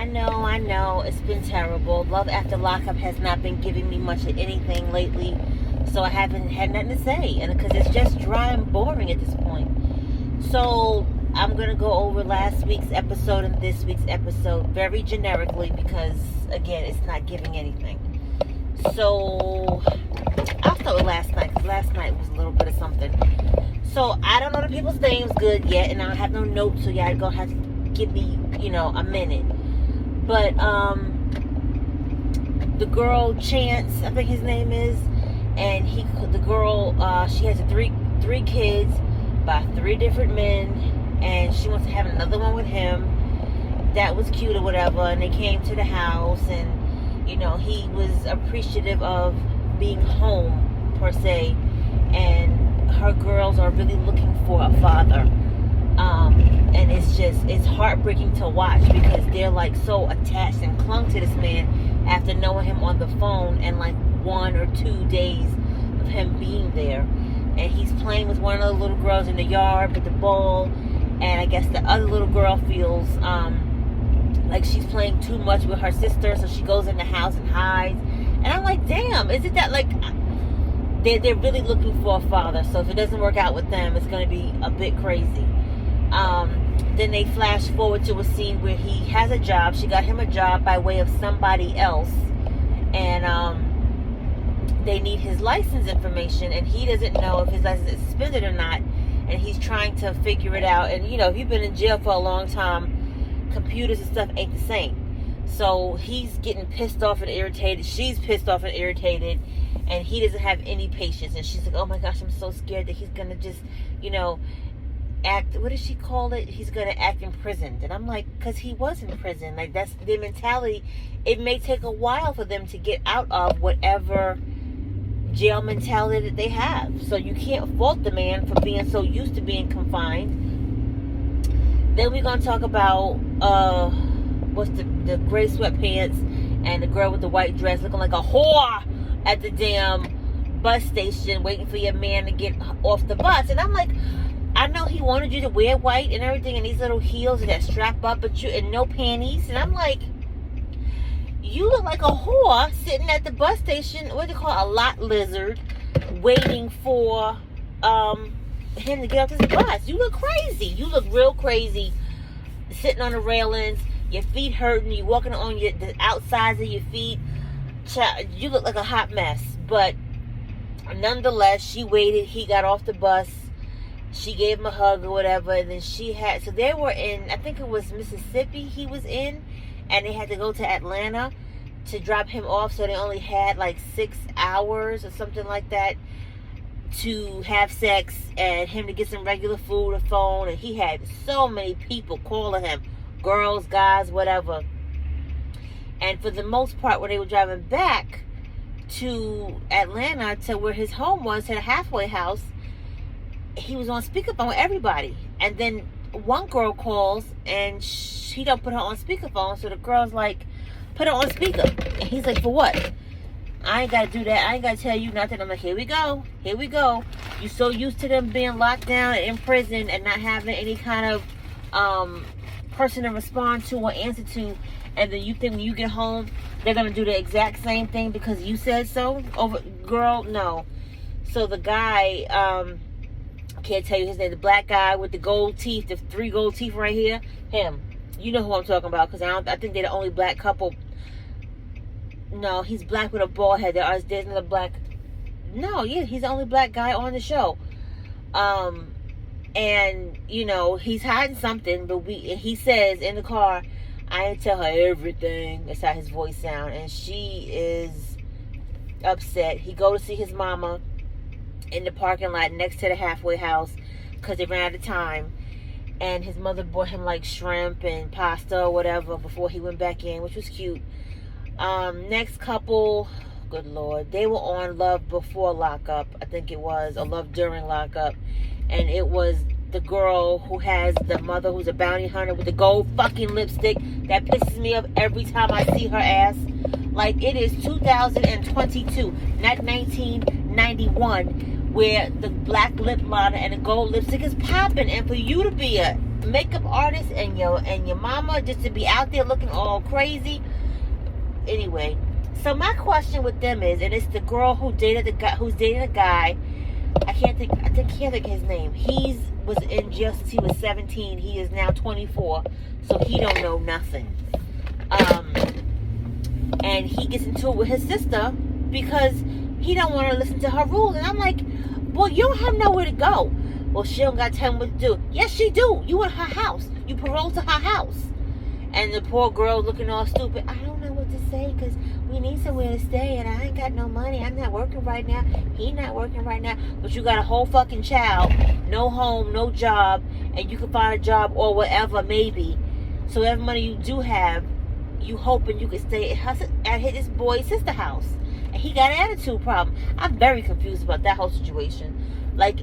I know. It's been terrible. Love After Lockup has not been giving me much of anything lately, so I haven't had nothing to say, and because it's just dry and boring at this point. So I'm gonna go over last week's episode and this week's episode very generically because again, it's not giving anything. So I'll start with last night because last night was a little bit of something. So I don't know the people's names good yet, and I have no notes, so y'all gonna have to give me, a minute. But the girl Chance, I think his name is, and the girl, she has three kids by 3 different men, and she wants to have another one with him. That was cute or whatever, and they came to the house, and he was appreciative of being home per se, and her girls are really looking for a father. And it's heartbreaking to watch because they're like so attached and clung to this man after knowing him on the phone and like 1 or 2 days of him being there. And he's playing with one of the little girls in the yard with the ball, and I guess the other little girl feels like she's playing too much with her sister, so she goes in the house and hides. And I'm like, damn, isn't that like they're really looking for a father? So if it doesn't work out with them, it's going to be a bit crazy. Then they flash forward to a scene where he has a job. She got him a job by way of somebody else, and they need his license information, and he doesn't know if his license is suspended or not, and he's trying to figure it out. And if you've been in jail for a long time, computers and stuff ain't the same. So he's getting pissed off and irritated. She's pissed off and irritated, and he doesn't have any patience. And she's like, oh my gosh, I'm so scared that he's gonna just act, what does she call it? He's gonna act imprisoned. And I'm like, because he was in prison. Like, that's their mentality. It may take a while for them to get out of whatever jail mentality that they have. So you can't fault the man for being so used to being confined. Then we're gonna talk about what's the gray sweatpants and the girl with the white dress looking like a whore at the damn bus station waiting for your man to get off the bus. And I'm like, I know he wanted you to wear white and everything, and these little heels and that strap up at you and no panties. And I'm like, you look like a whore sitting at the bus station, what do they call it, a lot lizard, waiting for him to get off his bus. You look crazy. You look real crazy sitting on the railings, your feet hurting, you walking on the outsides of your feet. You look like a hot mess. But nonetheless, she waited. He got off the bus. She gave him a hug or whatever, and then so they were in, I think it was Mississippi he was in, and they had to go to Atlanta to drop him off, so they only had like 6 hours or something like that to have sex and him to get some regular food or phone. And he had so many people calling him, girls, guys, whatever. And for the most part, when they were driving back to Atlanta to where his home was, to the halfway house, he was on speakerphone with everybody. And then one girl calls and she don't put her on speakerphone, so the girl's like, put her on speaker. And he's like, for what? I ain't gotta do that. I ain't gotta tell you nothing. I'm like, here we go. You so used to them being locked down and in prison and not having any kind of person to respond to or answer to, and then you think when you get home they're gonna do the exact same thing because you said so? Girl, no. So the guy, can't tell you his name, the black guy with the gold teeth, the 3 gold teeth right here, him. You know who I'm talking about, because I think they're the only black couple. No, he's black with a bald head. There's another black. No, yeah, he's the only black guy on the show. And he's hiding something, but he says in the car, I ain't tell her everything. That's how his voice sounds, and she is upset. He go to see his mama in the parking lot next to the halfway house because they ran out of time, and his mother bought him like shrimp and pasta or whatever before he went back in, which was cute. Next couple, good Lord, they were on Love Before Lockup, I think it was, or Love During Lockup, and it was the girl who has the mother who's a bounty hunter with the gold fucking lipstick that pisses me off every time I see her ass. Like, it is 2022, not 1991, where the black lip liner and the gold lipstick is popping. And for you to be a makeup artist and your mama just to be out there looking all crazy. Anyway, so my question with them is, and it's the girl who's dating a guy. I can't think his name. He was in jail since he was 17. He is now 24, so he don't know nothing. And he gets into it with his sister because he don't want to listen to her rules. And I'm like, well, you don't have nowhere to go. Well, she don't got to tell him what to do. Yes, she do. You in her house. You paroled to her house. And the poor girl looking all stupid. I don't know what to say because we need somewhere to stay and I ain't got no money. I'm not working right now. He not working right now. But you got a whole fucking child. No home, no job. And you can find a job or whatever, maybe. So whatever money you do have, you hoping you can stay at his boy's sister house. And he got an attitude problem. I'm very confused about that whole situation. Like,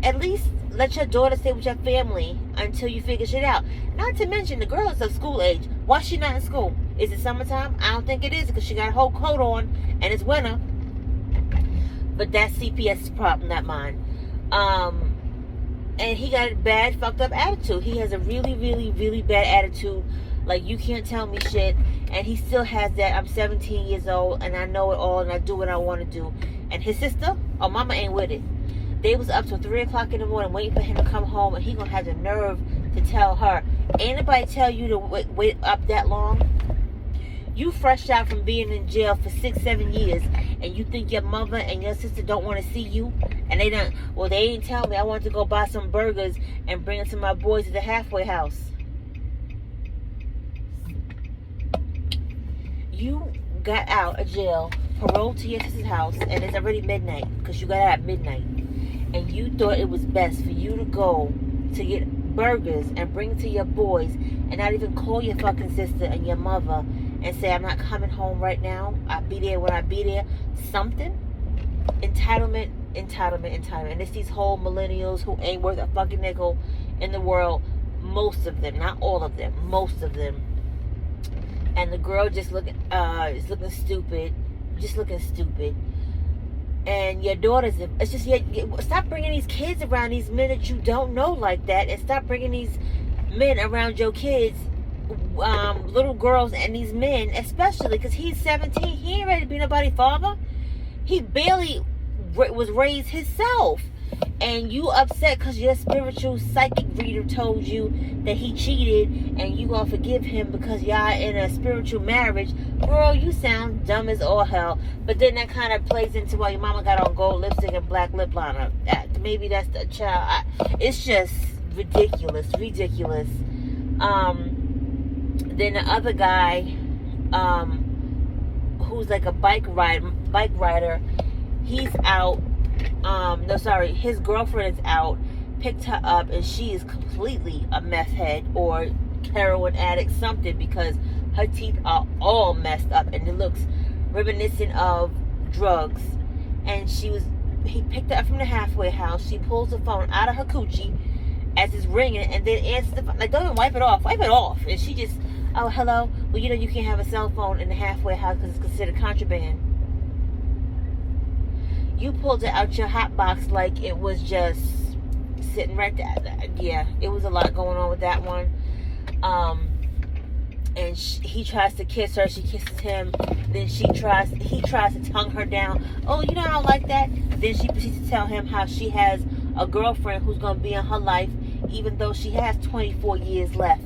at least let your daughter stay with your family until you figure shit out. Not to mention, the girl is of school age. Why is she not in school? Is it summertime? I don't think it is because she got a whole coat on and it's winter. But that's CPS's problem, not mine. And he got a bad, fucked up attitude. He has a really, really, really bad attitude. Like, you can't tell me shit. And he still has that, I'm 17 years old and I know it all and I do what I want to do. And his sister, mama ain't with it. They was up till 3 o'clock in the morning waiting for him to come home, and he gonna have the nerve to tell her, ain't nobody tell you to wait up that long? You fresh out from being in jail for 6-7 years, and you think your mother and your sister don't want to see you? And they don't, well, they ain't tell me. I wanted to go buy some burgers and bring it to my boys at the halfway house. You got out of jail, paroled to your sister's house, and it's already midnight, because you got out at midnight. And you thought it was best for you to go to get burgers and bring it to your boys and not even call your fucking sister and your mother and say, I'm not coming home right now. I'll be there when I be there. Something. Entitlement. And it's these whole millennials who ain't worth a fucking nickel in the world. Most of them. Not all of them. Most of them. And the girl just is looking stupid. Just looking stupid. And your daughters, it's just, stop bringing these kids around these men that you don't know like that, and stop bringing these men around your kids, little girls and these men, especially because he's 17. He ain't ready to be nobody's father. He barely was raised himself. And you upset because your spiritual psychic reader told you that he cheated and you gonna forgive him because y'all in a spiritual marriage. Girl, you sound dumb as all hell. But then that kind of plays into why your mama got on gold lipstick and black lip liner. Maybe that's the child. It's just ridiculous. Then the other guy, who's like a bike rider, he's out. His girlfriend is out, picked her up, and she is completely a meth head or heroin addict, something, because her teeth are all messed up and it looks reminiscent of drugs. And he picked her up from the halfway house. She pulls the phone out of her coochie as it's ringing and then answers the phone. Like, don't even wipe it off. And she just, oh, hello. Well, you can't have a cell phone in the halfway house because it's considered contraband. You pulled it out your hot box like it was just sitting right there. Yeah, it was a lot going on with that one. And he tries to kiss her. She kisses him. Then he tries to tongue her down. Oh, I don't like that. Then she proceeds to tell him how she has a girlfriend who's going to be in her life, even though she has 24 years left.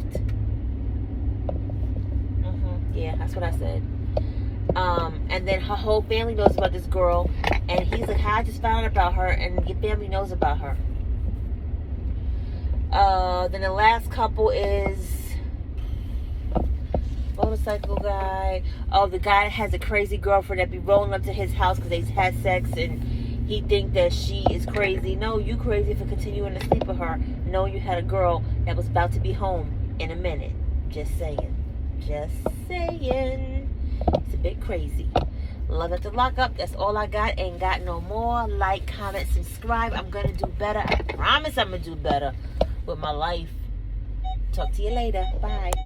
Yeah, that's what I said. And then her whole family knows about this girl, and he's like, I just found out about her, and your family knows about her. Then the last couple is motorcycle guy. Oh, the guy has a crazy girlfriend that be rolling up to his house because they had sex, and he think that she is crazy. No, you crazy for continuing to sleep with her. No, you had a girl that was about to be home in a minute. Just saying. It's a bit crazy. Love at the lockup. That's all I got. Ain't got no more. Like, comment, subscribe. I'm gonna do better. I promise I'm gonna do better with my life. Talk to you later. Bye.